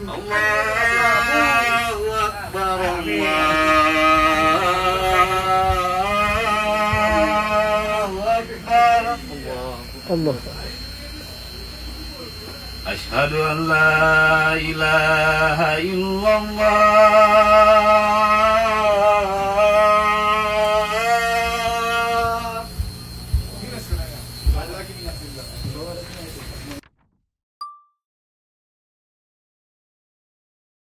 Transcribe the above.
Allahu Akbar. Allah. Asyhadu an la ilaha illallah